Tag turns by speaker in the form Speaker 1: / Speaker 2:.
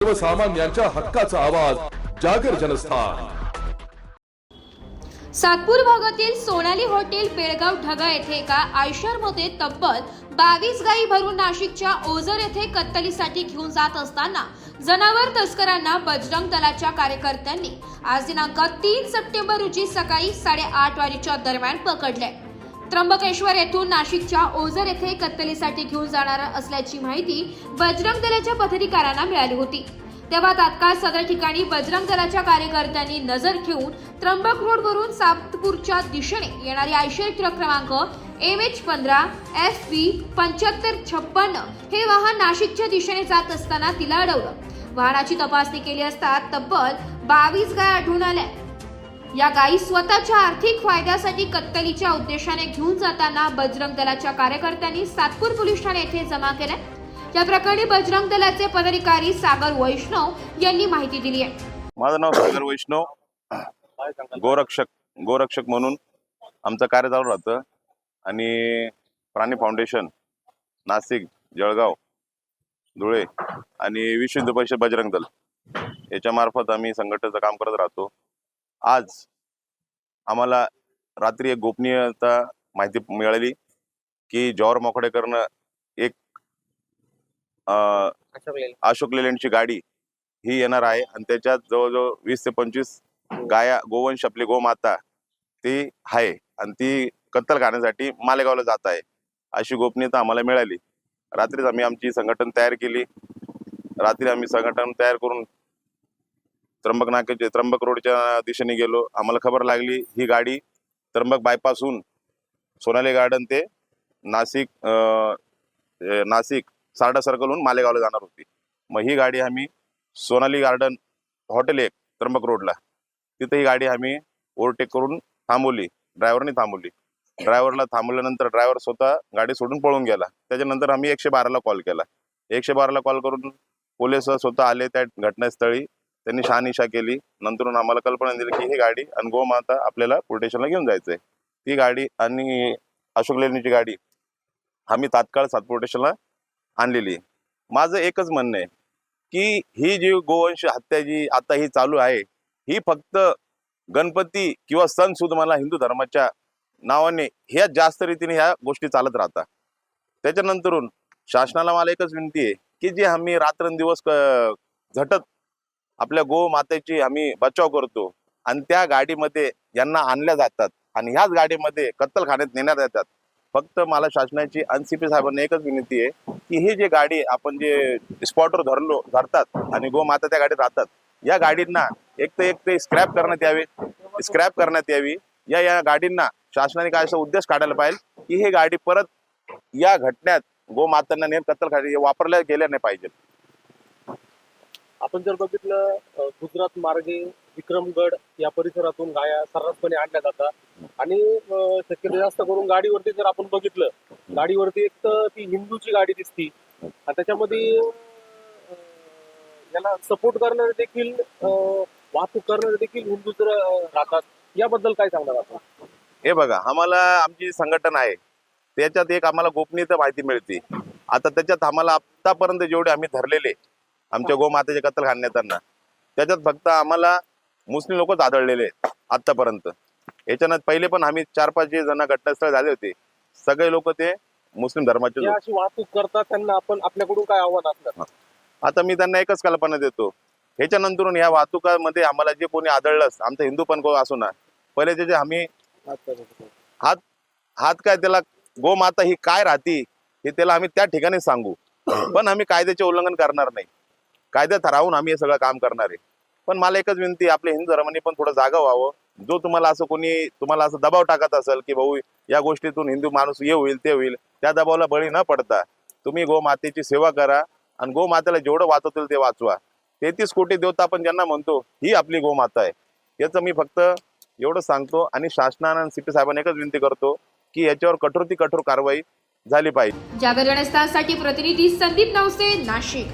Speaker 1: सर्वसामान्यांच्या हक्काचा आवाज जागर जनस्थान।
Speaker 2: सातपूर भागातील सोनाली हॉटेल बेळगाव ढगा येथे एका आयशरमध्ये तब्बल 22 गायी भरून नाशिकच्या ओझर येथे कत्तलीसाठी घेऊन जात असताना जनावर तस्करांना बजरंग दलाच्या कार्यकर्त्यांनी आज दिनांक 3 सप्टेंबर रोजी सकाळी 8:30 वाजेच्या दरम्यान पकडले। त्र्यंबकेश्वर येथून नाशिकच्या ओझर येथे कत्तलीसाठी घेऊन जाणार असल्याची माहिती बजरंग दलाच्या पदाधिकाऱ्यांना मिळाली होती। तेव्हा तात्काळ सदर ठिकाणी बजरंग दलाच्या कार्यकर्त्यांनी नजर ठेवून त्र्यंबक रोड वरून सातपूरच्या दिशेने येणारी आयशर ट्रक क्रमांक MH15 FV 7556 हे वाहन नाशिकच्या दिशेने जात असताना तिला अडवलं। वाहनाची तपासणी केली असता तब्बल 22 गायी आढळून आल्या। या गायी स्वतःच्या आर्थिक फायद्यासाठी कत्तलीच्या उद्देशाने घेऊन जाताना बजरंग दलाच्या कार्यकर्त्यांनी सातपूर पोलीस ठाणे येथे जमा केल्या। या प्रकरणी बजरंग दलाचे पदाधिकारी सागर वैष्णव यांनी माहिती दिली आहे।
Speaker 3: माझं नाव सागर वैष्णव, गोरक्षक म्हणून आमचं कार्य चालू राहतं आणि प्राणी फाउंडेशन नाशिक, जळगाव, धुळे आणि विश्व हिंदू परिषद बजरंग दल याच्या मार्फत आम्ही संघटनेचं काम करत राहतो। आज आम्हाला रात्री एक गोपनीयता माहिती मिळाली की जवाहर मोखडेकरनं एक अशोक लेलँडची गाडी ही येणार आहे आणि त्याच्यात जवळजवळ 20 ते 25 गाया गोवंश आपली गोमाता ती आहे आणि ती कत्तल करण्यासाठी मालेगावला जात आहे अशी गोपनीयता आम्हाला मिळाली। रात्रीच आम्ही आमची संघटन तयार केली। रात्री आम्ही संघटन तयार करून त्र्यंबक रोडच्या दिशेने गेलो। आम्हाला खबर लागली ही गाडी त्र्यंबक बायपासहून सोनाली गार्डन ते नाशिक सारडा सर्कलहून मालेगावला जाणार होती। मग ही गाडी आम्ही सोनाली गार्डन हॉटेल एक त्र्यंबक रोडला तिथे ही गाडी आम्ही ओव्हरटेक करून थांबवली। ड्रायव्हरने थांबवली। ड्रायव्हरला थांबवल्यानंतर ड्रायव्हर स्वतः गाडी सोडून पळून गेला। त्याच्यानंतर आम्ही 112ला कॉल केला। 112ला कॉल करून पोलीस स्वतः आले त्या घटनास्थळी। त्यांनी शहानिशा केली। नंतर आम्हाला कल्पना दिली की ही गाडी आणि गोमाता आपल्याला पोलीस स्टेशनला घेऊन जायचंय। ती गाडी आणि अशोक लेलँडची गाडी आम्ही तात्काळ सातपूर स्टेशनला आणलेली। माझं एकच म्हणणं आहे की ही जी गोवंश हत्या जी आता ही चालू आहे ही फक्त गणपती किंवा सण सुद मला हिंदू धर्माच्या नावाने ह्या जास्त रीतीने ह्या गोष्टी चालत राहतात। त्याच्यानंतरून शासनाला मला एकच विनंती आहे की जे आम्ही रात्रंदिवस झटत आपल्या गोमातेची आम्ही बचाव करतो आणि त्या गाडीमध्ये यांना आणल्या जातात आणि ह्याच गाडीमध्ये कत्तलखान्यात नेण्यात येतात। फक्त मला शासनाची CP साहेबांना एकच विनंती आहे की ही जी गाडी आपण जे स्पॉटवर धरतात आणि गोमाता त्या गाडीत राहतात या गाडींना एक ते स्क्रॅप करण्यात यावी। या गाडींना शासनाने काय असा उद्देश काढायला पाहिजे की ही गाडी परत या घटनेत गोमातांना नेम कत्तलखान्यात वापरल्या गेल्या नाही पाहिजे।
Speaker 4: आपण जर बघितलं गुजरात मार्गे विक्रमगड या परिसरातून गाया सर्रासपणे आणल्या जातात आणि शक्यतो जास्त करून गाडीवरती जर आपण बघितलं गाडीवरती एक तर ती हिंदूची गाडी दिसती आणि त्याच्यामध्ये याला सपोर्ट करणारे देखील वाहतूक करणारे देखील हिंदू जर राहतात। याबद्दल काय सांगणार आपण?
Speaker 3: हे बघा, आम्हाला आमची संघटन आहे त्याच्यात एक आम्हाला गोपनीयता माहिती मिळते। आता त्याच्यात आम्हाला आतापर्यंत जेवढे आम्ही धरलेले आमच्या गोमातेचे कत्तलखाने नेताना त्याच्यात फक्त आम्हाला मुस्लिम लोकच आढळलेले आतापर्यंत। याच्यानं पहिले पण आम्ही 4-5 जे जण घटनास्थळ झाले होते सगळे लोक ते मुस्लिम धर्माचे
Speaker 4: अशी वाहतूक करतात त्यांना आपण आपल्याकडून काय आव्हान असतं?
Speaker 3: आता मी त्यांना एकच कल्पना देतो ह्याच्यानंतरून या वाहतुकामध्ये आम्हाला जे कोणी आढळलं आमचं हिंदू पण असो ना पहिले त्याचे आम्ही हात काय त्याला गोमाता ही काय राहती हे त्याला आम्ही त्या ठिकाणी सांगू पण आम्ही कायद्याचे उल्लंघन करणार नाही। कायद्यात राहून आम्ही हे सगळं काम करणार आहे। पण मला एकच विनंती आपल्या हिंदू धर्माने पण थोडं जागा व्हावं। जो तुम्हाला असं दबाव टाकत असेल की भाऊ या गोष्टीतून हिंदू माणूस हे होईल ते होईल त्या दबावाला बळी न पडता तुम्ही गोमातेची सेवा करा आणि गोमातेला जेवढं वाचवतील ते वाचवा। 33 कोटी देवता आपण ज्यांना म्हणतो ही आपली गोमाता आहे। याचं मी फक्त एवढं सांगतो आणि शासनानं CP साहेबांना एकच विनंती करतो की याच्यावर कठोर कारवाई झाली पाहिजे।
Speaker 2: जागर जनस्थानसाठी प्रतिनिधी संदीप नवसे, नाशिक।